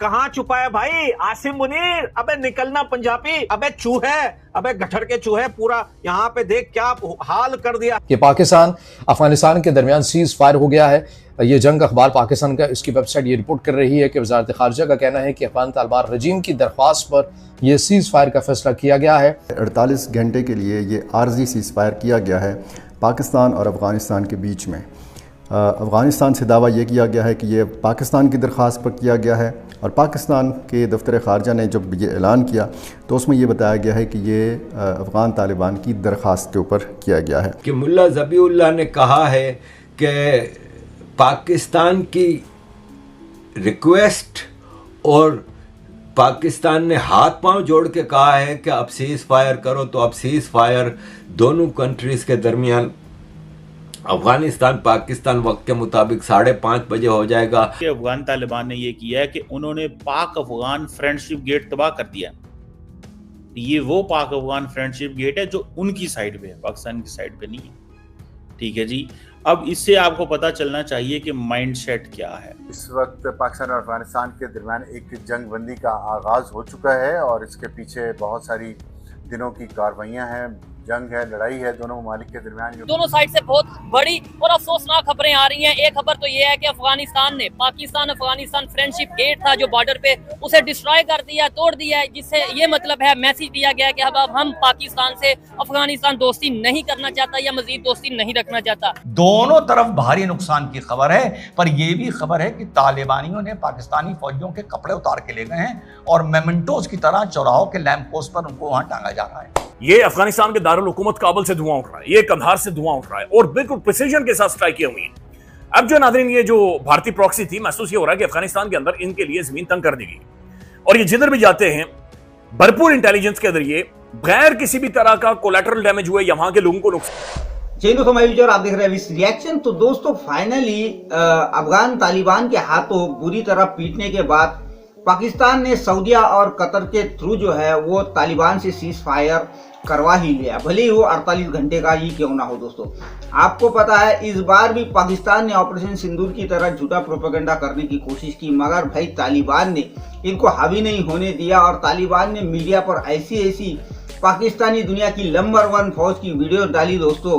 कहाँ छुपा है भाई आसिम मुनीर? अबे निकलना पंजाबी, अबे चूहे, अबे गठर के चूहे, पूरा यहाँ पे देख क्या हाल कर दिया। कि पाकिस्तान अफगानिस्तान के दरमियान सीज फायर हो गया है। ये जंग अखबार पाकिस्तान का, इसकी वेबसाइट ये रिपोर्ट कर रही है कि वजारत खारजा का कहना है कि अफगान तालिबान रजीम की दरख्वास्त पर यह सीज फायर का फैसला किया गया है। 48 घंटे के लिए ये आर्जी सीज फायर किया गया है पाकिस्तान और अफगानिस्तान के बीच में। अफ़गानिस्तान से दावा ये किया गया है कि ये पाकिस्तान की दरख्वास्त पर किया गया है, और पाकिस्तान के दफ्तर ख़ारजा ने जब ये ऐलान किया तो उसमें ये बताया गया है कि ये अफ़गान तालिबान की दरख्वास्त के ऊपर किया गया है। कि मुल्ला ज़बीउल्लाह ने कहा है कि पाकिस्तान की रिक्वेस्ट, और पाकिस्तान ने हाथ पांव जोड़ के कहा है कि अब सीज़ फायर करो, तो अब सीज़ फायर दोनों कंट्रीज़ के दरमियान अफगानिस्तान पाकिस्तान वक्त के मुताबिक 5:30 बजे हो जाएगा। अफगान तालिबान ने यह किया है कि उन्होंने पाक अफगान फ्रेंडशिप गेट तबाह कर दिया। ये वो पाक अफगान फ्रेंडशिप गेट है जो उनकी साइड पे है, पाकिस्तान की साइड पे नहीं है। ठीक है जी, अब इससे आपको पता चलना चाहिए कि माइंडसेट क्या है। इस वक्त पाकिस्तान और अफगानिस्तान के दरमियान एक जंग बंदी का आगाज हो चुका है और इसके पीछे बहुत सारी दिनों की कार्रवाइयां हैं, जंग है, लड़ाई है दोनों ममालिक के दरमियान। दोनों साइड से बहुत बड़ी और अफसोसनाक खबरें आ रही हैं। एक खबर तो ये है कि अफगानिस्तान ने पाकिस्तान अफगानिस्तान फ्रेंडशिप गेट था जो बॉर्डर पे, उसे डिस्ट्रॉय कर दिया, तोड़ दिया है, जिससे ये मतलब है, मैसेज दिया गया कि अब हम पाकिस्तान से अफगानिस्तान दोस्ती नहीं करना चाहता या मजीद दोस्ती नहीं रखना चाहता। दोनों तरफ भारी नुकसान की खबर है, पर यह भी खबर है कि तालिबानियों ने पाकिस्तानी फौजियों के कपड़े उतार के ले गए हैं और मेमेंटोज की तरह चौराहों के लैंप पोस्ट पर उनको वहां टांगा जा रहा है। ये अफगानिस्तान के दारुल हुकूमत काबुल से धुआं उठ रहा है, ये कंधार से धुआं उठ रहा है और बिल्कुल प्रिसीजन के साथ स्ट्राइक हुई है। अब जो नाज़रीन, ये जो भारतीय प्रॉक्सी थी, महसूस ये हो रहा है कि अफगानिस्तान के अंदर इनके लिए जमीन तंग कर दी गई और ये जिधर भी जाते हैं भरपूर इंटेलिजेंस के जरिए बगैर किसी भी तरह का कोलैटरल डैमेज हुए या वहां के लोगों को नुकसान। जी दोस्तों, मैं विजय और आप देख रहे हैं विस रिएक्शन। तो दोस्तों फाइनली अफगान तालिबान के हाथों बुरी तरह पीटने के बाद पाकिस्तान ने सऊदीया और कतर के थ्रू जो है वो तालिबान से सीज फायर करवा ही लिया, भले ही वो 48 घंटे का ही क्यों ना हो। दोस्तों आपको पता है इस बार भी पाकिस्तान ने ऑपरेशन सिंदूर की तरह झूठा प्रोपेगेंडा करने की कोशिश की, मगर भाई तालिबान ने इनको हावी नहीं होने दिया और तालिबान ने मीडिया पर ऐसी पाकिस्तानी दुनिया की नंबर 1 फौज की वीडियो डाली दोस्तों,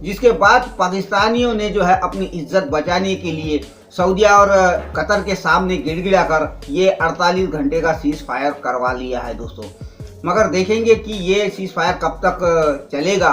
जिसके बाद पाकिस्तानियों ने जो है अपनी इज्जत बचाने के लिए सऊदीया और कतर के सामने गिड़गिड़ा कर ये 48 घंटे का सीज फायर करवा लिया है दोस्तों। मगर देखेंगे कि ये सीज फायर कब तक चलेगा।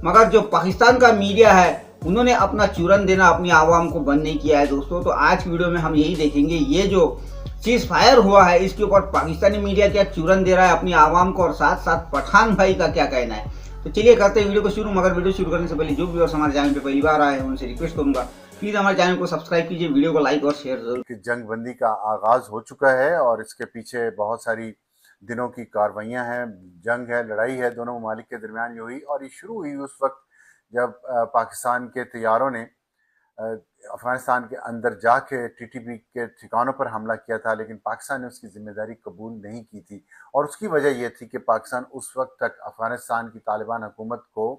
मगर जो पाकिस्तान का मीडिया है उन्होंने अपना चूरन देना अपनी आवाम को बंद नहीं किया है दोस्तों। तो आज वीडियो में हम यही देखेंगे, ये जो सीज फायर हुआ है इसके ऊपर पाकिस्तानी मीडिया क्या चूरन दे रहा है अपनी आवाम को, और साथ साथ पठान भाई का क्या कहना है। तो चलिए करते हैं वीडियो को शुरू। मगर वीडियो शुरू करने से पहले जो व्यूअर्स हमारे चैनल पे पहली बार आए हैं उनसे रिक्वेस्ट करूंगा प्लीज हमारे चैनल को सब्सक्राइब कीजिए, वीडियो को लाइक और शेयर जरूर। कि जंग बंदी का आगाज हो चुका है और इसके पीछे बहुत सारी दिनों की कार्रवाइयां हैं, जंग है, लड़ाई है दोनों ममालिक के दरमियान हुई, और ये शुरू हुई उस वक्त जब पाकिस्तान के तैयारों ने अफगानिस्तान के अंदर जाके टीटीपी के ठिकानों पर हमला किया था, लेकिन पाकिस्तान ने उसकी जिम्मेदारी कबूल नहीं की थी। और उसकी वजह यह थी कि पाकिस्तान उस वक्त तक अफगानिस्तान की तालिबान हुकूमत को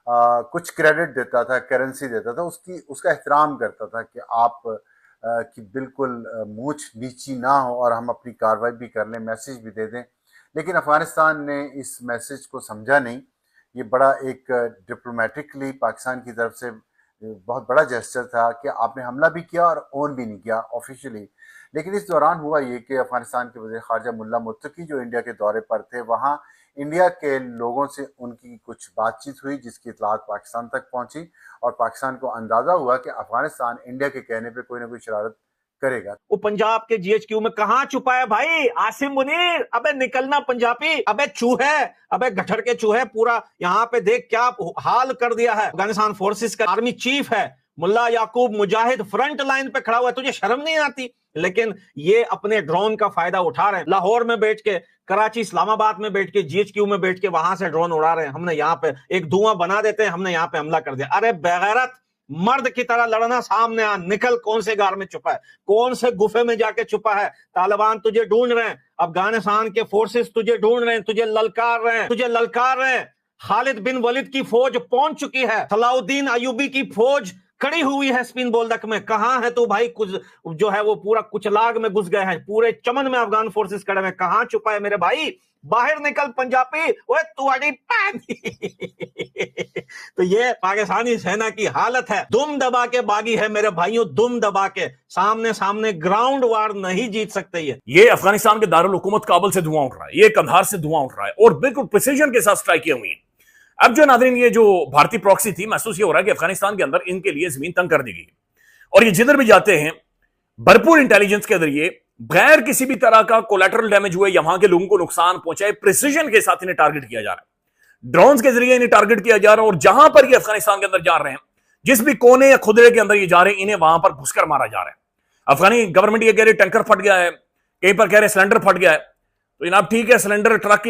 कुछ क्रेडिट देता था, करेंसी देता था, उसका एहतराम करता था कि आप कि बिल्कुल मूंछ नीची ना हो और हम अपनी कार्रवाई भी कर लें, मैसेज भी दे दें। लेकिन अफगानिस्तान ने इस मैसेज को समझा नहीं। ये बड़ा एक डिप्लोमेटिकली पाकिस्तान की तरफ से बहुत बड़ा जेस्चर था कि आपने हमला भी किया और ओन भी नहीं किया ऑफिशियली। लेकिन इस दौरान हुआ ये कि अफगानिस्तान के वज़ीर ख़ारजा मुल्ला मुत्तकी जो इंडिया के दौरे पर थे, वहाँ इंडिया के लोगों से उनकी कुछ बातचीत हुई जिसकी इत्तलात पाकिस्तान तक पहुंची और पाकिस्तान को अंदाजा हुआ कि अफगानिस्तान इंडिया के कहने पे कोई ना कोई शरारत करेगा। वो पंजाब के जीएचक्यू में कहाँ छुपा है भाई आसिम मुनीर? अबे निकलना पंजाबी, अबे चूहे, अबे गठर के चूहे, पूरा यहाँ पे देख क्या हाल कर दिया है। अफगानिस्तान फोर्सेस का आर्मी चीफ है मुल्ला याकूब मुजाहिद, फ्रंट लाइन पे खड़ा हुआ है, तुझे शर्म नहीं आती? लेकिन ये अपने ड्रोन का फायदा उठा रहे हैं। लाहौर में बैठ के, कराची इस्लामाबाद में बैठ के, जीएचक्यू में बैठ के वहां से ड्रोन उड़ा रहे हैं। हमने यहाँ पे एक धुआं बना देते हैं, हमने यहाँ पे हमला कर दिया। अरे बेगैरत, मर्द की तरह लड़ना, सामने आ, निकल। कौन से गार में छुपा है, कौन से गुफे में जाके छुपा है? तालिबान तुझे ढूंढ रहे हैं, अफगानिस्तान के फोर्सेस तुझे ढूंढ रहे हैं, तुझे ललकार रहे हैं, तुझे ललकार रहे हैं। खालिद बिन वलीद की फौज पहुंच चुकी है, सलाउद्दीन अयूबी की फौज कड़ी हुई है स्पिन बोल्डक में। कहां है तो भाई, कुछ जो है वो पूरा कुचलाग में घुस गए हैं, पूरे चमन में अफगान फोर्सेस खड़े हैं। कहां छुपा है मेरे भाई, बाहर निकल पंजाबी, ओए तुम्हारी तो ये पाकिस्तानी सेना की हालत है, दुम दबा के बागी है मेरे भाइयों, दुम दबा के। सामने सामने ग्राउंड वार नहीं जीत सकते। ये अफगानिस्तान के दारुल हुकूमत काबुल से धुआं उठ रहा है, ये कंधार से धुआं उठ रहा है और बिल्कुल प्रिसीजन के साथ स्ट्राइक किए हुई है। अब जो नाज़रीन, ये जो भारतीय प्रॉक्सी थी, महसूस ये हो रहा है कि अफगानिस्तान के अंदर इनके लिए जमीन तंग कर दी गई और ये जिधर भी जाते हैं भरपूर इंटेलिजेंस के जरिए, बगैर किसी भी तरह का कोलैटरल डैमेज हुए या वहां के लोगों को नुकसान पहुंचाए, प्रिसीजन के साथ इन्हें टारगेट किया जा रहा है, ड्रोन्स के जरिए इन्हें टारगेट किया जा रहा है। और जहां पर ये अफगानिस्तान के अंदर जा रहे हैं, जिस भी कोने या खुदरे के अंदर ये जा रहे हैं, इन्हें वहां पर घुसकर मारा जा रहा है। अफगानी गवर्नमेंट ये कह रही टैंकर फट गया है, कहीं पर कह रहे सिलेंडर फट गया है। तो जनाब ठीक है, सिलेंडर ट्रक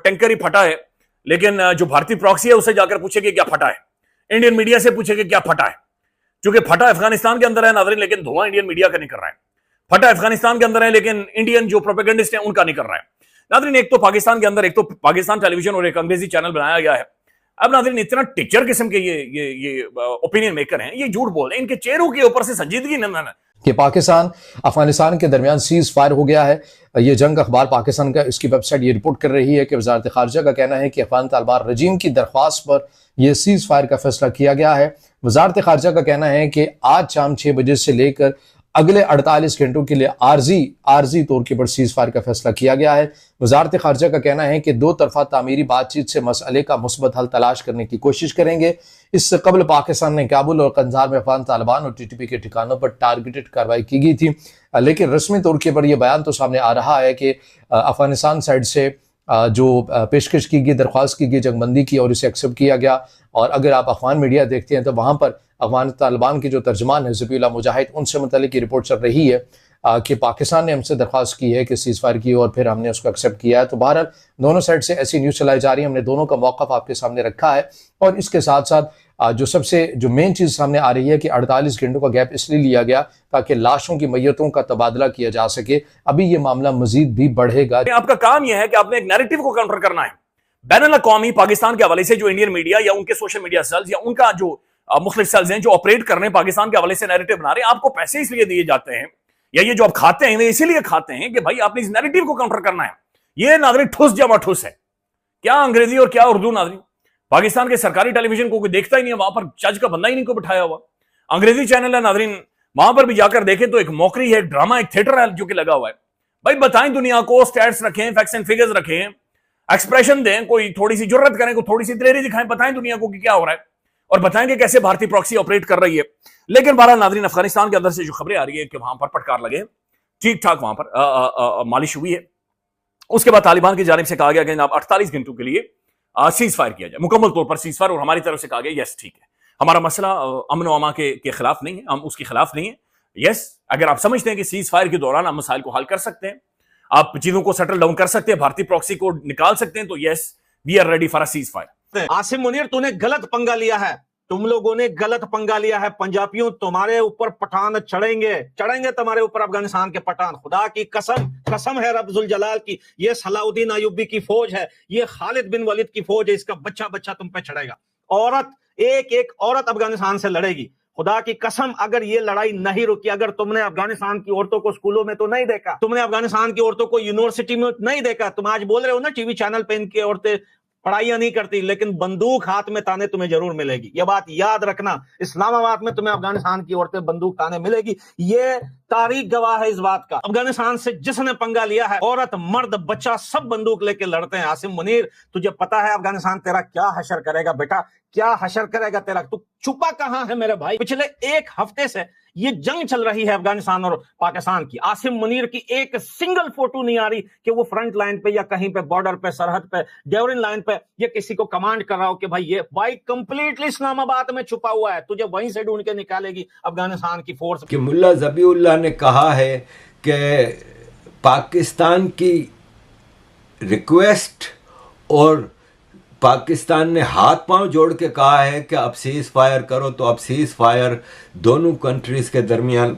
टैंकर ही फटा है, लेकिन जो भारतीय प्रॉक्सी है उससे जाकर पूछेगी क्या फटा है, इंडियन मीडिया से पूछेगी क्या फटा है। क्योंकि फटा अफगानिस्तान के अंदर है नाज़रीन, लेकिन धुआं इंडियन मीडिया का नहीं कर रहा है। फटा अफगानिस्तान के अंदर है, लेकिन इंडियन जो प्रोपेगेंडिस्ट है उनका नहीं कर रहा है। नाज़रीन, एक तो पाकिस्तान के अंदर एक तो पाकिस्तान टेलीविजन और एक अंग्रेजी चैनल बनाया गया है। अब नाज़रीन, इतना टीचर किस्म के ये ओपिनियन मेकर हैं, ये झूठ बोल रहे हैं, इनके चेहरों के ऊपर से संजीदगी नहीं है कि पाकिस्तान अफगानिस्तान के दरमियान सीज फायर हो गया है। ये जंग अखबार पाकिस्तान का, इसकी वेबसाइट ये रिपोर्ट कर रही है कि वजारत खारजा का कहना है कि अफगान तालिबान रजीम की दरख्वास्त पर यह सीज फायर का फैसला किया गया है। वजारत खारजा का कहना है कि आज शाम 6 बजे से लेकर अगले 48 घंटों के लिए आर्जी तौर के पर सीज फायर का फैसला किया गया है। वजारत खारजा का कहना है कि दो तरफा तामीरी बातचीत से मसले का मुस्बत हल तलाश करने की कोशिश करेंगे। इससे कबल पाकिस्तान ने काबुल और कंधार में अफगान तालिबान और टीटीपी के ठिकानों पर टारगेटेड कार्रवाई की गई थी, लेकिन रस्मी तौर के पर यह बयान तो सामने आ रहा है कि अफगानिस्तान साइड से जो पेशकश की गई, दरख्वास्त की गई जंगबंदी की और इसे एक्सेप्ट किया गया। और अगर आप अफगान मीडिया देखते हैं तो वहाँ पर अफगान तालिबान के जो तर्जमान है ज़बीउल्लाह मुजाहिद, उनसे मुतल्लिक की रिपोर्ट चल रही है कि पाकिस्तान ने हमसे दरख्वास्त की है कि सीज़ फायर की और फिर हमने उसको एक्सेप्ट किया है। तो बहरहाल दोनों साइड से ऐसी न्यूज़ चलाई जा रही है, हमने दोनों का मौक़िफ़ आपके सामने रखा है। और इसके साथ साथ जो मेन चीज़ सामने आ रही है कि 48 घंटों का गैप इसलिए लिया गया ताकि लाशों की मैयतों का तबादला किया जा सके। अभी ये मामला मजीद भी बढ़ेगा। आपका काम यह है कि आपने एक नैरेटिव को काउंटर करना है। बैनुल अक़वामी पाकिस्तान के हवाले से जो इंडियन मीडिया या उनके सोशल मीडिया सेल्स या उनका जो मुख्तलिफ सेल्स हैं जो ऑपरेट कर रहे हैं पाकिस्तान के हवाले से नैरेटिव बना रहे हैं, आपको पैसे इसलिए दिए जाते हैं या ये जो आप खाते हैं वे इसीलिए खाते हैं कि भाई आपने इस नैरेटिव को काउंटर करना है। ये नाज़रीन ठुस जमा ठुस है, क्या अंग्रेजी और क्या उर्दू। नाज़रीन, पाकिस्तान के सरकारी टेलीविजन को कोई देखता ही नहीं है, वहां पर जज का बंदा ही नहीं को बिठाया हुआ। अंग्रेजी चैनल है नाज़रीन, वहां पर भी जाकर देखें तो एक मौकरी है, एक ड्रामा, एक थिएटर है जो कि लगा हुआ है। भाई बताएं दुनिया को, स्टैट्स रखें, फैक्ट्स एंड फिगर्स रखें, एक्सप्रेशन दें, कोई थोड़ी सी जुर्रत करें, कोई थोड़ी सी दिलेरी दिखाएं, बताएं दुनिया को कि क्या हो रहा है और बताएं कि कैसे भारतीय प्रॉक्सी ऑपरेट कर रही है। लेकिन बहरहाल नाज़रीन, अफगानिस्तान के अंदर से जो खबरें आ रही है कि वहां पर पटकार लगे, ठीक ठाक वहां पर मालिश हुई है। उसके बाद तालिबान की जानिब से कहा गया कि जनाब 48 घंटों के लिए सीज फायर किया जाए, मुकम्मल तौर पर सीज फायर। और हमारी तरफ से कहा गया यस ठीक है, हमारा मसला अमन व अमा के खिलाफ नहीं है, हम उसके खिलाफ नहीं है। यस, अगर आप समझते हैं कि सीज फायर के दौरान आप मसाइल को हल कर सकते हैं, आप चीजों को सेटल डाउन कर सकते हैं, भारतीय प्रॉक्सी को निकाल सकते हैं, तो yes we are ready for a ceasefire. Asim Munir, तूने गलत पंगा लिया है, तुम लोगों ने गलत पंगा लिया है। पंजाबियों, तुम्हारे ऊपर पठान चढ़ेंगे तुम्हारे ऊपर अफगानिस्तान के पठान। खुदा की कसम है रब्बुल जलाल की, ये सलाउद्दीन अय्यूबी की फौज है, ये खालिद बिन वलीद की फौज है, इसका बच्चा तुम पे चढ़ेगा। औरत, एक औरत अफगानिस्तान से लड़ेगी। खुदा की कसम, अगर ये लड़ाई नहीं रुकी, अगर तुमने अफगानिस्तान की औरतों को स्कूलों में तो नहीं देखा, तुमने अफगानिस्तान की औरतों को यूनिवर्सिटी में नहीं देखा, तुम आज बोल रहे हो ना टीवी चैनल पे इनकी औरतें पढ़ाइयां नहीं करती, लेकिन बंदूक हाथ में ताने तुम्हें जरूर मिलेगी। यह बात याद रखना, इस्लामाबाद में तुम्हें अफगानिस्तान की औरतें बंदूक ताने मिलेगी, ये तारीख गवाह है इस बात का। अफगानिस्तान से जिसने पंगा लिया है, औरत मर्द बच्चा सब बंदूक लेके लड़ते हैं। आसिम मुनीर, तुझे पता है अफगानिस्तान तेरा क्या हशर करेगा बेटा, क्या हशर करेगा तेरा। तू छुपा कहां है मेरे भाई? पिछले एक हफ्ते से ये जंग चल रही है अफगानिस्तान और पाकिस्तान की। आसिम मुनीर की एक सिंगल फोटो नहीं आ रही कि वो फ्रंट लाइन पे या कहीं पे बॉर्डर पे, सरहद पे, डेवरिन लाइन पे ये किसी को कमांड कर रहा हो कि भाई ये भाई कंप्लीटली इस्लामाबाद में छुपा हुआ है, तुझे वहीं से ढूंढ के निकालेगी अफगानिस्तान की फोर्स। कि मुल्ला ज़बीउल्लाह ने कहा है कि पाकिस्तान की रिक्वेस्ट और पाकिस्तान ने हाथ पांव जोड़ के कहा है कि अब सीज फायर करो, तो अब सीज फायर दोनों कंट्रीज के दरमियान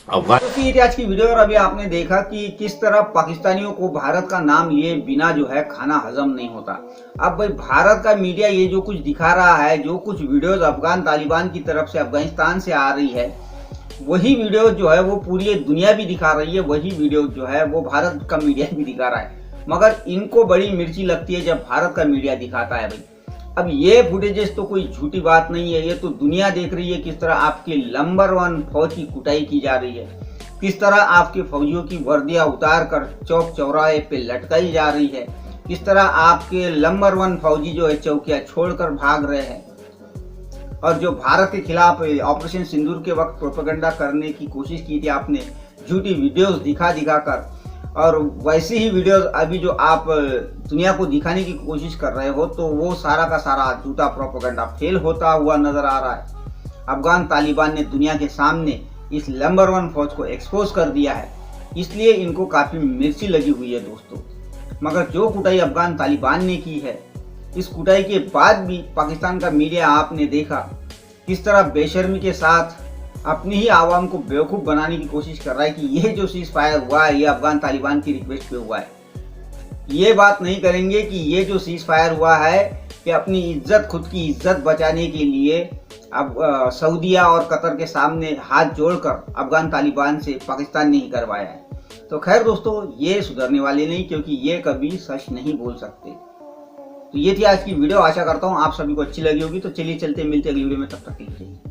अफगान तो ये थी आज की वीडियो। और अभी आपने देखा कि किस तरह पाकिस्तानियों को भारत का नाम लिए बिना जो है खाना हजम नहीं होता। अब भाई भारत का मीडिया ये जो कुछ दिखा रहा है, जो कुछ वीडियोस अफगान तालिबान की तरफ से अफगानिस्तान से आ रही है, वही वीडियो जो है वो पूरी दुनिया भी दिखा रही है, वही वीडियो जो है वो भारत का मीडिया भी दिखा रहा है। मगर इनको बड़ी मिर्ची लगती है जब भारत का मीडिया दिखाता है भाई। अब ये फुटेजेस तो कोई झूठी बात नहीं है, ये तो दुनिया देख रही है किस तरह आपके नंबर 1 फौज की कुटाई की जा रही है, किस तरह आपके फौजियों की वर्दियां उतार कर चौक चौराहे पे लटकाई जा रही है, किस तरह आपके नंबर 1 फौजी जो है चौकियां छोड़कर भाग रहे हैं। और जो भारत के खिलाफ ऑपरेशन सिंदूर के वक्त प्रोपेगेंडा करने की कोशिश की थी आपने, झूठी वीडियोस दिखा कर, और वैसे ही वीडियोस अभी जो आप दुनिया को दिखाने की कोशिश कर रहे हो, तो वो सारा का सारा झूठा प्रोपेगेंडा फेल होता हुआ नजर आ रहा है। अफगान तालिबान ने दुनिया के सामने इस नंबर 1 फौज को एक्सपोज कर दिया है, इसलिए इनको काफी मिर्ची लगी हुई है दोस्तों। मगर जो कुटाई अफगान तालिबान ने की है, इस कुटाई के बाद भी पाकिस्तान का मीडिया आपने देखा किस तरह बेशर्मी के साथ अपनी ही आवाम को बेवकूफ़ बनाने की कोशिश कर रहा है कि ये जो सीज फायर हुआ है ये अफगान तालिबान की रिक्वेस्ट पे हुआ है। ये बात नहीं करेंगे कि ये जो सीज फायर हुआ है कि अपनी इज्जत, खुद की इज्जत बचाने के लिए अब सऊदीया और कतर के सामने हाथ जोड़कर अफगान तालिबान से पाकिस्तान ने ही करवाया है। तो खैर दोस्तों, ये सुधरने वाले नहीं, क्योंकि ये कभी सच नहीं बोल सकते। तो ये थी आज की वीडियो। आशा करता हूँ आप सभी को अच्छी लगी होगी। तो चलिए चलते मिलते अगली वीडियो में, तब तक के लिए।